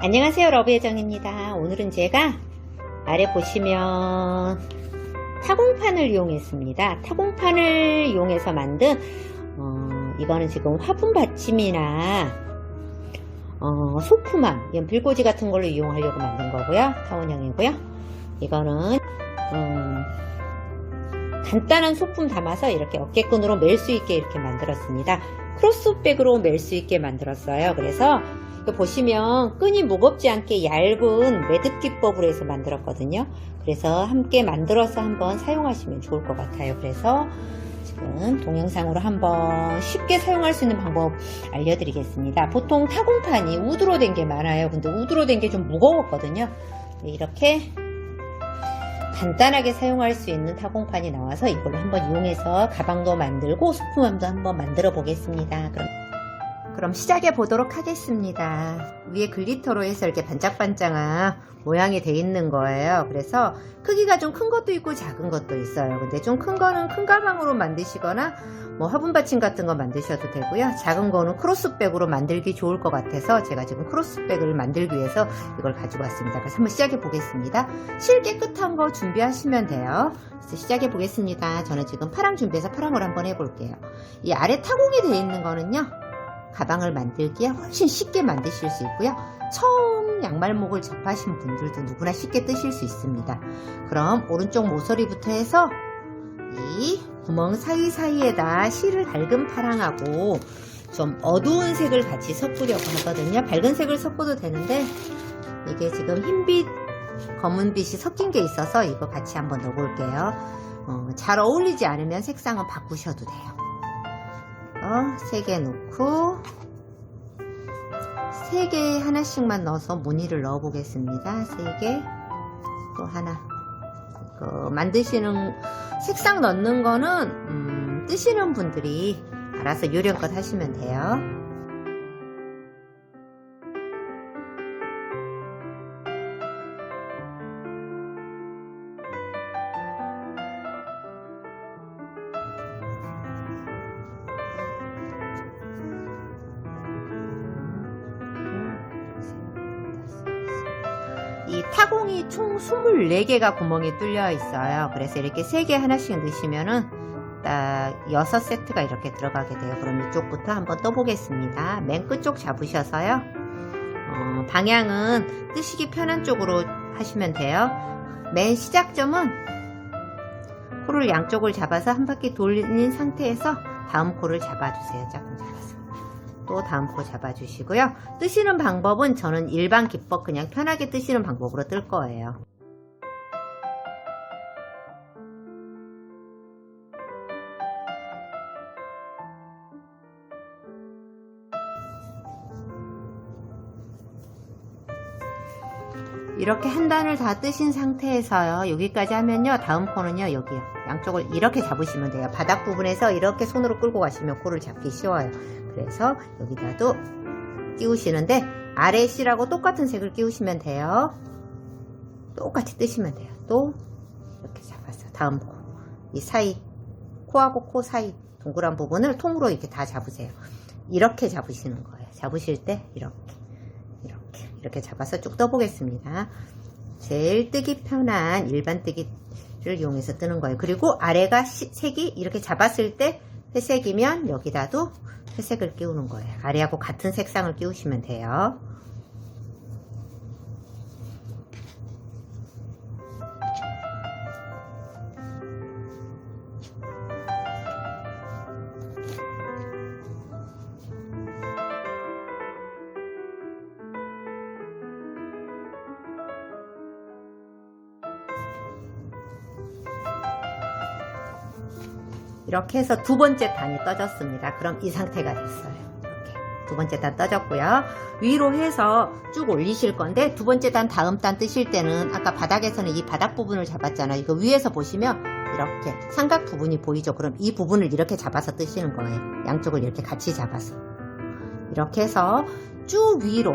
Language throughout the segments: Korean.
안녕하세요, 러브예정입니다. 오늘은 제가 아래 보시면 타공판을 이용했습니다. 타공판을 이용해서 만든 이거는 지금 화분 받침이나 소품함, 이건 빌꽂이 같은 걸로 이용하려고 만든 거고요. 타원형이고요. 이거는 간단한 소품 담아서 이렇게 어깨끈으로 멜 수 있게 이렇게 만들었습니다. 크로스백으로 멜 수 있게 만들었어요. 그래서 보시면 끈이 무겁지 않게 얇은 매듭 기법으로 해서 만들었거든요. 그래서 함께 만들어서 한번 사용하시면 좋을 것 같아요. 그래서 지금 동영상으로 한번 쉽게 사용할 수 있는 방법 알려드리겠습니다. 보통 타공판이 우드로 된 게 많아요. 근데 우드로 된 게 좀 무거웠거든요. 이렇게 간단하게 사용할 수 있는 타공판이 나와서 이걸로 한번 이용해서 가방도 만들고 소품함도 한번 만들어 보겠습니다. 그럼 시작해 보도록 하겠습니다. 위에 글리터로 해서 이렇게 반짝반짝한 모양이 돼 있는 거예요. 그래서 크기가 좀 큰 것도 있고 작은 것도 있어요. 근데 좀 큰 거는 큰 가방으로 만드시거나 뭐 화분 받침 같은 거 만드셔도 되고요. 작은 거는 크로스백으로 만들기 좋을 것 같아서 제가 지금 크로스백을 만들기 위해서 이걸 가지고 왔습니다. 그래서 한번 시작해 보겠습니다. 실 깨끗한 거 준비하시면 돼요. 그래서 시작해 보겠습니다. 저는 지금 파랑 준비해서 파랑으로 한번 해볼게요. 이 아래 타공이 되어 있는 거는요, 가방을 만들기에 훨씬 쉽게 만드실 수 있고요. 처음 양말목을 접하신 분들도 누구나 쉽게 뜨실 수 있습니다. 그럼 오른쪽 모서리부터 해서 이 구멍 사이사이에다 실을 밝은 파랑하고 좀 어두운 색을 같이 섞으려고 하거든요. 밝은 색을 섞어도 되는데 이게 지금 흰빛, 검은빛이 섞인 게 있어서 이거 같이 한번 넣어볼게요. 잘 어울리지 않으면 색상은 바꾸셔도 돼요. 3개 넣고 3개 하나씩만 넣어서 무늬를 넣어 보겠습니다. 3개 또 하나. 만드시는 색상 넣는 거는 뜨시는 분들이 알아서 요령껏 하시면 돼요. 이 타공이 총 24개가 구멍이 뚫려 있어요. 그래서 이렇게 3개 하나씩 넣으시면은 딱 6세트가 이렇게 들어가게 돼요. 그럼 이쪽부터 한번 떠보겠습니다. 맨 끝쪽 잡으셔서요. 방향은 뜨시기 편한 쪽으로 하시면 돼요. 맨 시작점은 코를 양쪽을 잡아서 한 바퀴 돌린 상태에서 다음 코를 잡아주세요. 조금 잡아서. 또 다음 코 잡아주시고요. 뜨시는 방법은 저는 일반 기법 그냥 편하게 뜨시는 방법으로 뜰 거예요. 이렇게 한 단을 다 뜨신 상태에서요. 여기까지 하면요. 다음 코는요. 여기요. 양쪽을 이렇게 잡으시면 돼요. 바닥 부분에서 이렇게 손으로 끌고 가시면 코를 잡기 쉬워요. 그래서 여기다도 끼우시는데 아래 실하고 똑같은 색을 끼우시면 돼요. 똑같이 뜨시면 돼요. 또 이렇게 잡았어요. 다음 코. 이 사이, 코하고 코 사이 동그란 부분을 통으로 이렇게 다 잡으세요. 이렇게 잡으시는 거예요. 잡으실 때 이렇게 잡아서 쭉 떠보겠습니다. 제일 뜨기 편한 일반 뜨기를 이용해서 뜨는 거예요. 그리고 아래가 색이 이렇게 잡았을 때 회색이면 여기다도 회색을 끼우는 거예요. 아래하고 같은 색상을 끼우시면 돼요. 이렇게 해서 두 번째 단이 떠졌습니다. 그럼 이 상태가 됐어요. 이렇게 두 번째 단 떠졌고요. 위로 해서 쭉 올리실 건데 두 번째 단 다음 단 뜨실 때는 아까 바닥에서는 이 바닥 부분을 잡았잖아요. 이거 위에서 보시면 이렇게 삼각 부분이 보이죠. 그럼 이 부분을 이렇게 잡아서 뜨시는 거예요. 양쪽을 이렇게 같이 잡아서 이렇게 해서 쭉 위로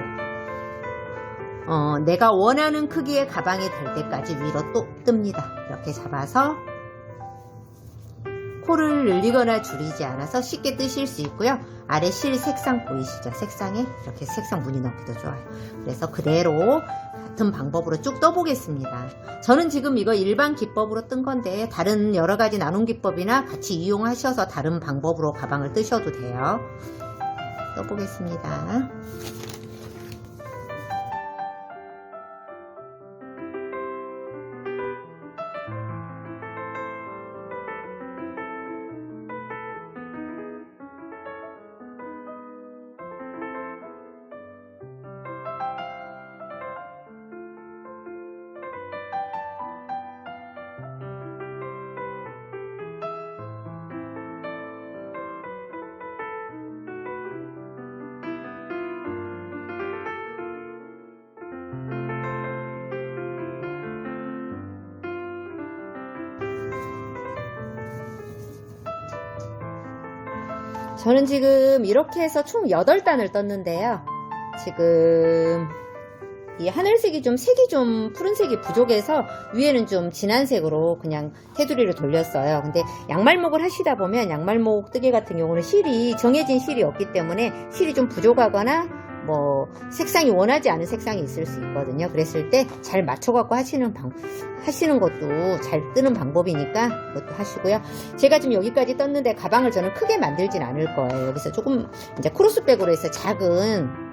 내가 원하는 크기의 가방이 될 때까지 위로 또 뜹니다. 이렇게 잡아서 코를 늘리거나 줄이지 않아서 쉽게 뜨실 수 있고요. 아래 실 색상 보이시죠? 색상에 이렇게 색상 무늬 넣기도 좋아요. 그래서 그대로 같은 방법으로 쭉 떠보겠습니다. 저는 지금 이거 일반 기법으로 뜬 건데 다른 여러가지 나눔 기법이나 같이 이용하셔서 다른 방법으로 가방을 뜨셔도 돼요. 떠보겠습니다. 저는 지금 이렇게 해서 총 8단을 떴는데요. 지금 이 하늘색이 좀 색이 좀 푸른색이 부족해서 위에는 좀 진한 색으로 그냥 테두리를 돌렸어요. 근데 양말목을 하시다 보면 양말목 뜨개 같은 경우는 실이 정해진 실이 없기 때문에 실이 좀 부족하거나 뭐 색상이 원하지 않은 색상이 있을 수 있거든요. 그랬을 때 잘 맞춰갖고 하시는 것도 잘 뜨는 방법이니까 그것도 하시고요. 제가 지금 여기까지 떴는데 가방을 저는 크게 만들진 않을 거예요. 여기서 조금 이제 크로스백으로 해서 작은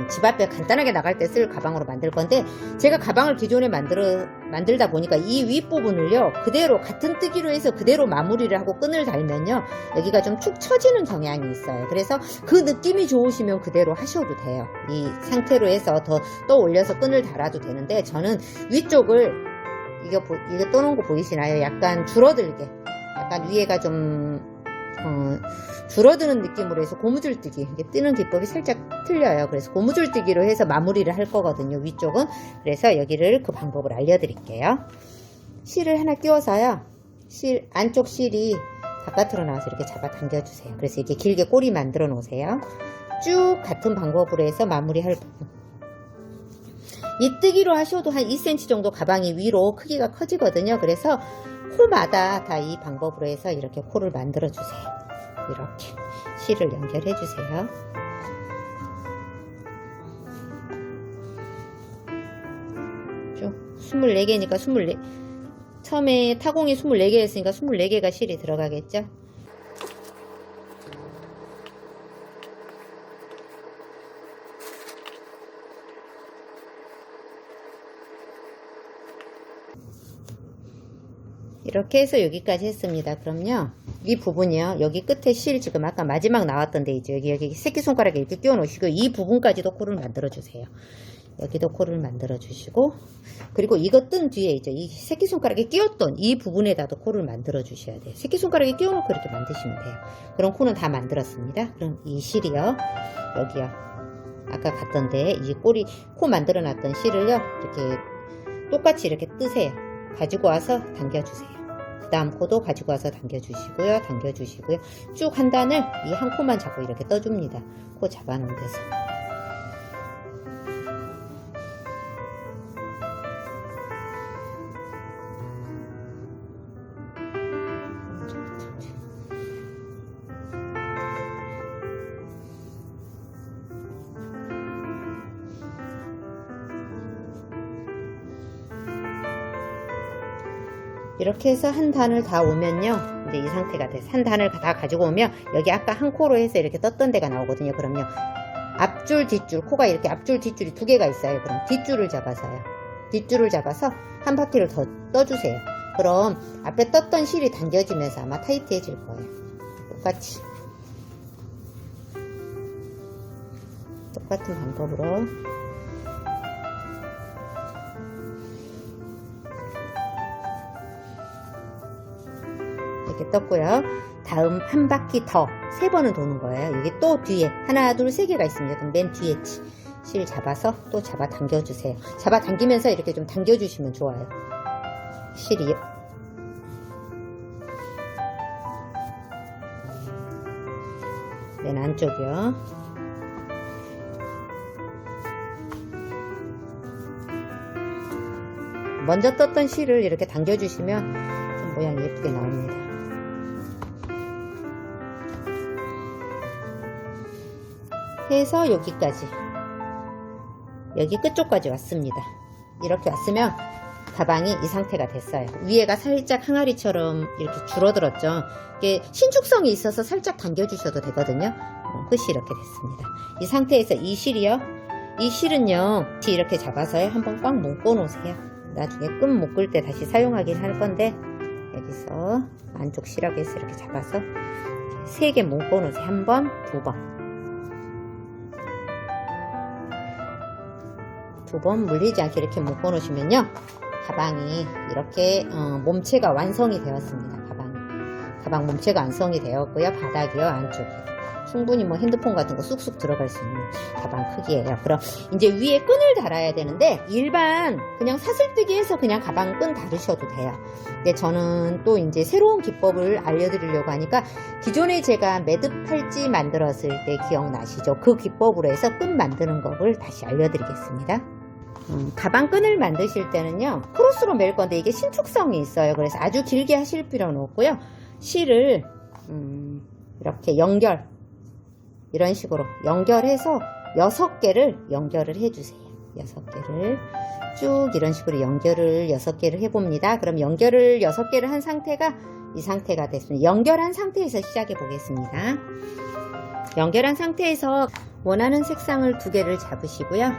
집 앞에 간단하게 나갈 때 쓸 가방으로 만들 건데, 제가 가방을 기존에 만들다 보니까 이 윗부분을요 그대로 같은 뜨기로 해서 그대로 마무리를 하고 끈을 달면요 여기가 좀 축 처지는 경향이 있어요. 그래서 그 느낌이 좋으시면 그대로 하셔도 돼요. 이 상태로 해서 더 떠올려서 끈을 달아도 되는데, 저는 위쪽을 이거 떠놓은 거 보이시나요? 약간 줄어들게, 약간 위에가 좀 줄어드는 느낌으로 해서 고무줄뜨기, 뜨는 기법이 살짝 틀려요. 그래서 고무줄뜨기로 해서 마무리를 할 거거든요, 위쪽은. 그래서 여기를 그 방법을 알려드릴게요. 실을 하나 끼워서요, 안쪽 실이 바깥으로 나와서 이렇게 잡아 당겨주세요. 그래서 이렇게 길게 꼬리 만들어 놓으세요. 쭉 같은 방법으로 해서 마무리할 부분. 이 뜨기로 하셔도 한 2cm 정도 가방이 위로 크기가 커지거든요. 그래서 코마다 다 이 방법으로 해서 이렇게 코를 만들어 주세요. 이렇게 실을 연결해 주세요. 쭉 24개니까 24, 처음에 타공이 24개였으니까 24개가 실이 들어가겠죠. 이렇게 해서 여기까지 했습니다. 그럼요, 이 부분이요, 여기 끝에 실 지금 아까 마지막 나왔던데 이제 여기 새끼손가락에 이렇게 끼워 놓으시고 이 부분까지도 코를 만들어 주세요. 여기도 코를 만들어 주시고, 그리고 이거 뜬 뒤에 이제 이 새끼손가락에 끼웠던 이 부분에다도 코를 만들어 주셔야 돼요. 새끼손가락에 끼워 놓고 이렇게 만드시면 돼요. 그럼 코는 다 만들었습니다. 그럼 이 실이요, 여기요, 아까 갔던데 이 코 만들어 놨던 실을요 이렇게 똑같이 이렇게 뜨세요. 가지고 와서 당겨주세요. 그 다음 코도 가지고 와서 당겨주시고요. 쭉 한 단을 이 한 코만 잡고 이렇게 떠줍니다. 코 잡아놓은 데서. 이렇게 해서 한 단을 다 오면요, 이제 이 상태가 돼서 한 단을 다 가지고 오면 여기 아까 한 코로 해서 이렇게 떴던 데가 나오거든요. 그럼요, 앞줄 뒷줄, 코가 이렇게 앞줄 뒷줄이 2개가 있어요. 그럼 뒷줄을 잡아서 한 바퀴를 더 떠주세요. 그럼 앞에 떴던 실이 당겨지면서 아마 타이트해질 거예요. 똑같은 방법으로 이렇게 떴고요. 다음 한 바퀴 더 3번은 도는 거예요. 여기 또 뒤에 하나 둘 3개가 있습니다. 그럼 맨 뒤에 실 잡아서 또 잡아 당겨주세요. 잡아 당기면서 이렇게 좀 당겨주시면 좋아요. 실이요. 맨 안쪽이요. 먼저 떴던 실을 이렇게 당겨주시면 좀 모양이 예쁘게 나옵니다. 해서 여기까지, 여기 끝쪽까지 왔습니다. 이렇게 왔으면 가방이 이 상태가 됐어요. 위에가 살짝 항아리처럼 이렇게 줄어들었죠. 이게 신축성이 있어서 살짝 당겨주셔도 되거든요. 끝이 이렇게 됐습니다. 이 상태에서 이 실이요, 이 실은요, 이렇게 잡아서요 한번 꽉 묶어 놓으세요. 나중에 끈 묶을 때 다시 사용하긴 할 건데, 여기서 안쪽 실하게 해서 이렇게 잡아서 3개 묶어 놓으세요. 한 번, 2번, 2번 물리지 않게 이렇게 묶어 놓으시면요, 가방이 이렇게 몸체가 완성이 되었습니다. 가방 몸체가 완성이 되었고요. 바닥이요, 안쪽이 충분히 뭐 핸드폰 같은 거 쑥쑥 들어갈 수 있는 가방 크기예요. 그럼 이제 위에 끈을 달아야 되는데, 일반 그냥 사슬뜨기 해서 그냥 가방 끈 달으셔도 돼요. 근데 저는 또 이제 새로운 기법을 알려드리려고 하니까, 기존에 제가 매듭 팔찌 만들었을 때 기억나시죠? 그 기법으로 해서 끈 만드는 법을 다시 알려드리겠습니다. 가방 끈을 만드실 때는요, 크로스로 멜 건데 이게 신축성이 있어요. 그래서 아주 길게 하실 필요는 없고요. 실을 이렇게 이런 식으로 연결해서 6개를 연결을 해주세요. 6개를 쭉 이런 식으로 연결을 6개를 해봅니다. 그럼 연결을 6개를 한 상태가 이 상태가 됐습니다. 연결한 상태에서 시작해 보겠습니다. 연결한 상태에서 원하는 색상을 2개를 잡으시고요.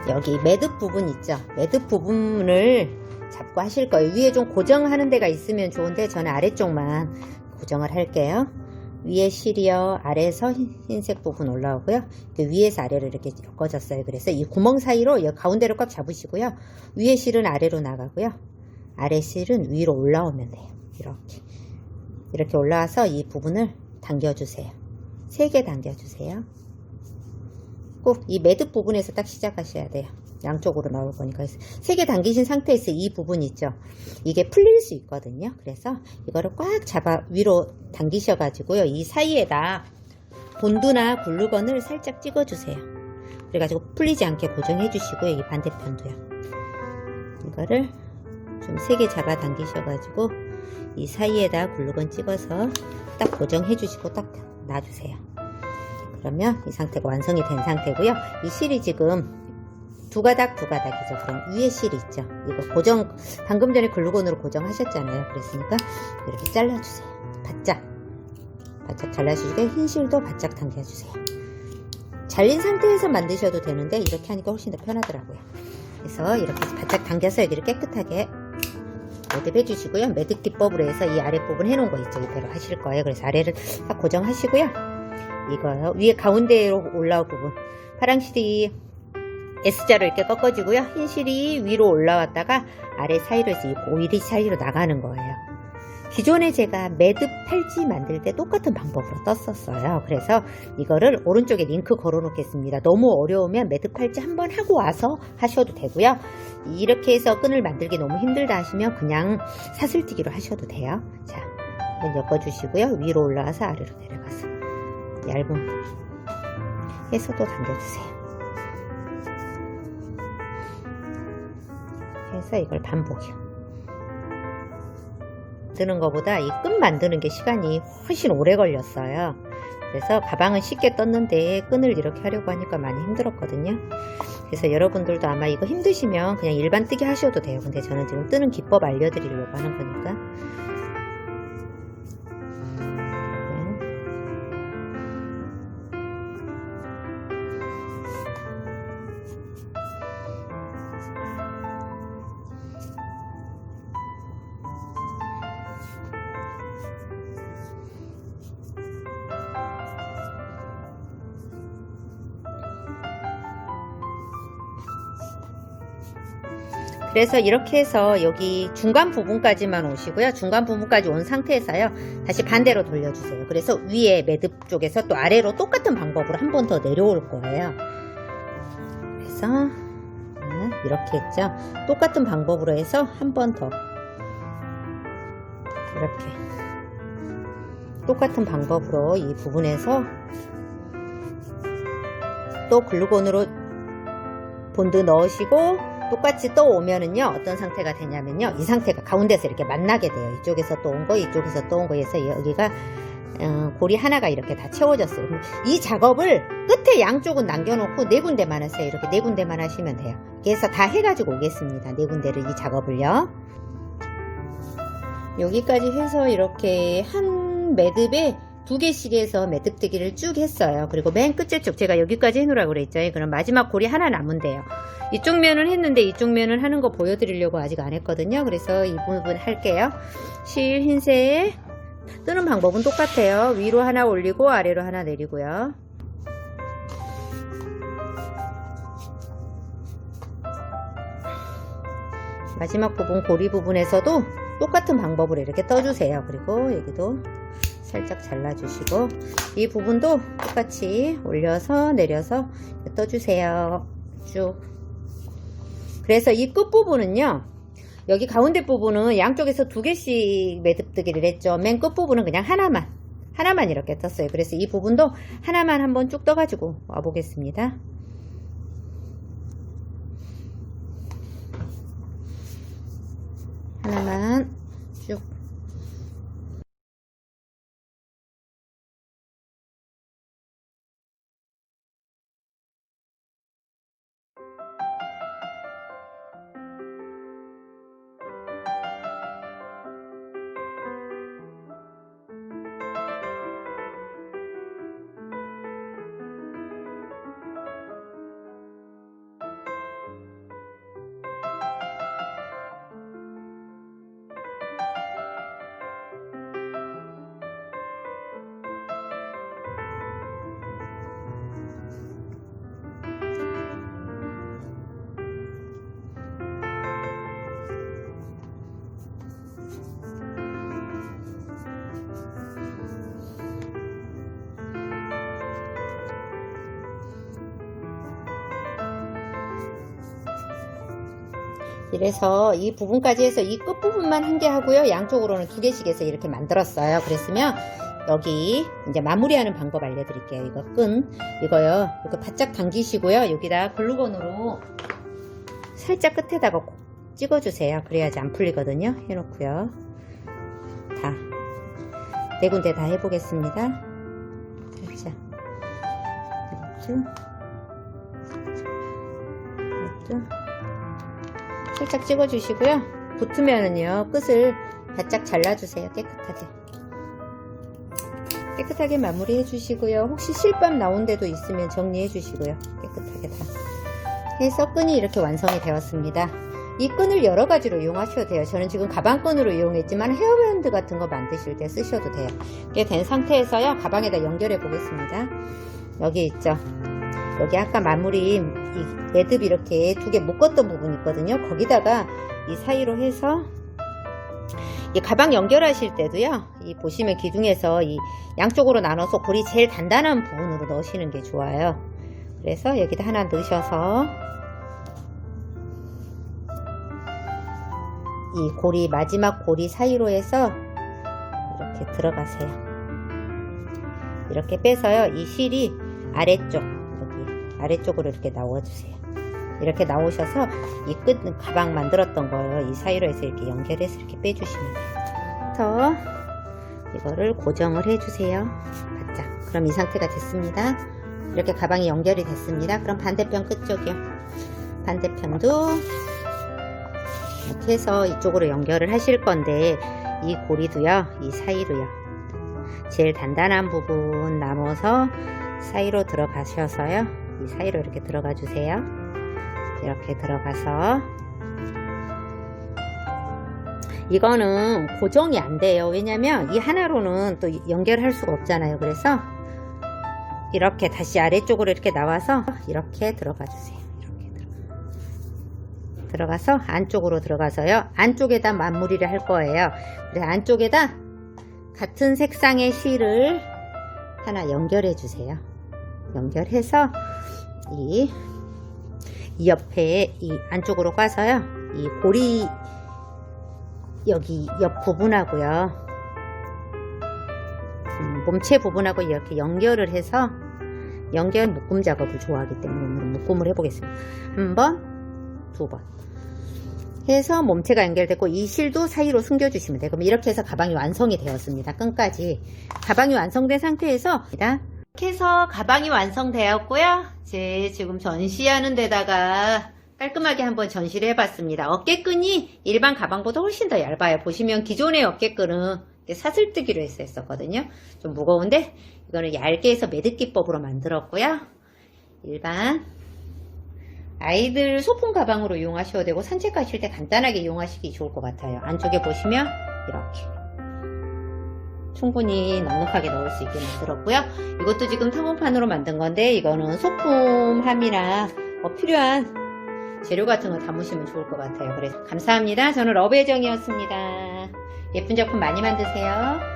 여기 매듭 부분 있죠? 매듭 부분을 잡고 하실 거예요. 위에 좀 고정하는 데가 있으면 좋은데 저는 아래쪽만 고정을 할게요. 위에 실이요, 아래에서 흰색 부분 올라오고요. 위에서 아래로 이렇게 엮어졌어요. 그래서 이 구멍 사이로 가운데로 꽉 잡으시고요. 위에 실은 아래로 나가고요, 아래 실은 위로 올라오면 돼요. 이렇게 올라와서 이 부분을 당겨주세요. 3개 당겨주세요. 꼭 이 매듭 부분에서 딱 시작하셔야 돼요. 양쪽으로 나올 거니까. 3개 당기신 상태에서 이 부분 있죠, 이게 풀릴 수 있거든요. 그래서 이거를 꽉 잡아 위로 당기셔 가지고요, 이 사이에다 본드나 글루건을 살짝 찍어 주세요. 그래가지고 풀리지 않게 고정해 주시고요. 이 반대편도요, 이거를 좀 3개 잡아 당기셔 가지고 이 사이에다 글루건 찍어서 딱 고정해 주시고 딱 놔주세요. 그러면 이 상태가 완성이 된 상태고요. 이 실이 지금 두 가닥이죠. 그럼 위에 실이 있죠, 이거 고정, 방금 전에 글루건으로 고정하셨잖아요. 그랬으니까 이렇게 잘라주세요. 바짝 잘라주시고 흰 실도 바짝 당겨주세요. 잘린 상태에서 만드셔도 되는데 이렇게 하니까 훨씬 더 편하더라고요. 그래서 이렇게 바짝 당겨서 여기를 깨끗하게 매듭해 주시고요. 매듭 기법으로 해서 이 아랫부분 해놓은 거 있죠, 이대로 하실 거예요. 그래서 아래를 딱 고정하시고요. 이거요, 위에 가운데로 올라올 부분, 파랑 실이 S자로 이렇게 꺾어지고요, 흰 실이 위로 올라왔다가 아래 사이로 해서 이 오일이 사이로 나가는 거예요. 기존에 제가 매듭 팔찌 만들 때 똑같은 방법으로 떴었어요. 그래서 이거를 오른쪽에 링크 걸어 놓겠습니다. 너무 어려우면 매듭 팔찌 한번 하고 와서 하셔도 되고요. 이렇게 해서 끈을 만들기 너무 힘들다 하시면 그냥 사슬뜨기로 하셔도 돼요. 자, 한번 엮어주시고요. 위로 올라와서 아래로 내려가서 얇은 해서 또 당겨주세요. 해서 이걸 반복이요. 만드는 것보다 이 끈 만드는 게 시간이 훨씬 오래 걸렸어요. 그래서 가방은 쉽게 떴는데 끈을 이렇게 하려고 하니까 많이 힘들었거든요. 그래서 여러분들도 아마 이거 힘드시면 그냥 일반 뜨기 하셔도 돼요. 근데 저는 지금 뜨는 기법 알려드리려고 하는 거니까. 그래서 이렇게 해서 여기 중간 부분까지만 오시고요. 중간 부분까지 온 상태에서요, 다시 반대로 돌려주세요. 그래서 위에 매듭 쪽에서 또 아래로 똑같은 방법으로 한 번 더 내려올 거예요. 그래서 이렇게 했죠. 똑같은 방법으로 해서 한 번 더 이렇게 똑같은 방법으로 이 부분에서 또 글루건으로 본드 넣으시고 똑같이 또 오면은요, 어떤 상태가 되냐면요, 이 상태가 가운데서 이렇게 만나게 돼요. 이쪽에서 또 온 거, 이쪽에서 또 온 거 해서 여기가 고리 하나가 이렇게 다 채워졌어요. 이 작업을 끝에 양쪽은 남겨놓고 네 군데만 하세요. 이렇게 네 군데만 하시면 돼요. 그래서 다 해가지고 오겠습니다. 네 군데를 이 작업을요. 여기까지 해서 이렇게 한 매듭에 2개씩 해서 매듭뜨기를 쭉 했어요. 그리고 맨 끝에 쪽 제가 여기까지 해놓으라고 그랬죠. 그럼 마지막 고리 하나 남으면 돼요. 이쪽 면은 했는데 이쪽 면은 하는 거 보여드리려고 아직 안 했거든요. 그래서 이 부분 할게요. 실 흰색 뜨는 방법은 똑같아요. 위로 하나 올리고 아래로 하나 내리고요. 마지막 부분 고리 부분에서도 똑같은 방법으로 이렇게 떠주세요. 그리고 여기도 살짝 잘라주시고 이 부분도 똑같이 올려서 내려서 떠주세요. 쭉. 그래서 이 끝부분은요, 여기 가운데 부분은 양쪽에서 2개씩 매듭뜨기를 했죠. 맨 끝부분은 그냥 하나만 이렇게 떴어요. 그래서 이 부분도 하나만 한번 쭉 떠가지고 와 보겠습니다. 하나만 쭉. 이래서 이 부분까지 해서 이 끝부분만 한 개 하고요. 양쪽으로는 2개씩 해서 이렇게 만들었어요. 그랬으면 여기 이제 마무리하는 방법 알려드릴게요. 이거 이거요. 이거 바짝 당기시고요. 여기다 글루건으로 살짝 끝에다가 꼭 찍어주세요. 그래야지 안 풀리거든요. 해놓고요. 다 네 군데 다 해보겠습니다. 살짝 이것도 살짝 찍어주시고요. 붙으면은요, 끝을 바짝 잘라주세요. 깨끗하게 마무리해 주시고요. 혹시 실밥 나온 데도 있으면 정리해 주시고요. 깨끗하게 다 해서 끈이 이렇게 완성이 되었습니다. 이 끈을 여러 가지로 이용하셔도 돼요. 저는 지금 가방끈으로 이용했지만 헤어밴드 같은 거 만드실 때 쓰셔도 돼요. 이게 된 상태에서요, 가방에다 연결해 보겠습니다. 여기 있죠. 여기 아까 마무리 이 매듭 이렇게 2개 묶었던 부분 있거든요. 거기다가 이 사이로 해서 이 가방 연결하실 때도요, 이 보시면 기둥에서 이 양쪽으로 나눠서 고리 제일 단단한 부분으로 넣으시는 게 좋아요. 그래서 여기다 하나 넣으셔서 이 고리 마지막 고리 사이로 해서 이렇게 들어가세요. 이렇게 빼서요, 이 실이 아래쪽으로 이렇게 나와주세요. 이렇게 나오셔서 이 끝 가방 만들었던 거예요. 이 사이로 해서 이렇게 연결해서 이렇게 빼주시면 돼요. 그래서 이거를 고정을 해주세요. 바짝. 그럼 이 상태가 됐습니다. 이렇게 가방이 연결이 됐습니다. 그럼 반대편 끝쪽이요. 반대편도 이렇게 해서 이쪽으로 연결을 하실 건데, 이 고리도요, 이 사이로요, 제일 단단한 부분 남아서 사이로 들어가셔서요, 이 사이로 이렇게 들어가 주세요. 이렇게 들어가서 이거는 고정이 안 돼요. 왜냐면 이 하나로는 또 연결할 수가 없잖아요. 그래서 이렇게 다시 아래쪽으로 이렇게 나와서 이렇게 들어가 주세요. 이렇게 들어가서 안쪽으로 들어가서요, 안쪽에다 마무리를 할 거예요. 그래서 안쪽에다 같은 색상의 실을 하나 연결해 주세요. 연결해서 이 옆에 이 안쪽으로 까서요, 이 고리 여기 옆 부분하고요, 몸체 부분하고 이렇게 연결을 해서, 연결 묶음 작업을 좋아하기 때문에 오늘 묶음을 해보겠습니다. 한 번, 두 번 해서 몸체가 연결됐고 이 실도 사이로 숨겨주시면 돼요. 그럼 이렇게 해서 가방이 완성이 되었습니다. 끈까지. 가방이 완성된 상태에서 이렇게 해서 가방이 완성되었고요. 이제 지금 전시하는 데다가 깔끔하게 한번 전시를 해봤습니다. 어깨끈이 일반 가방보다 훨씬 더 얇아요. 보시면 기존의 어깨끈은 사슬뜨기로 했었거든요. 좀 무거운데 이거는 얇게 해서 매듭기법으로 만들었고요. 일반 아이들 소품 가방으로 이용하셔도 되고 산책 가실 때 간단하게 이용하시기 좋을 것 같아요. 안쪽에 보시면 이렇게 충분히 넉넉하게 넣을 수 있게 만들었고요. 이것도 지금 타공판으로 만든 건데 이거는 소품함이나 필요한 재료 같은 거 담으시면 좋을 것 같아요. 그래서 감사합니다. 저는 러브혜정이었습니다. 예쁜 작품 많이 만드세요.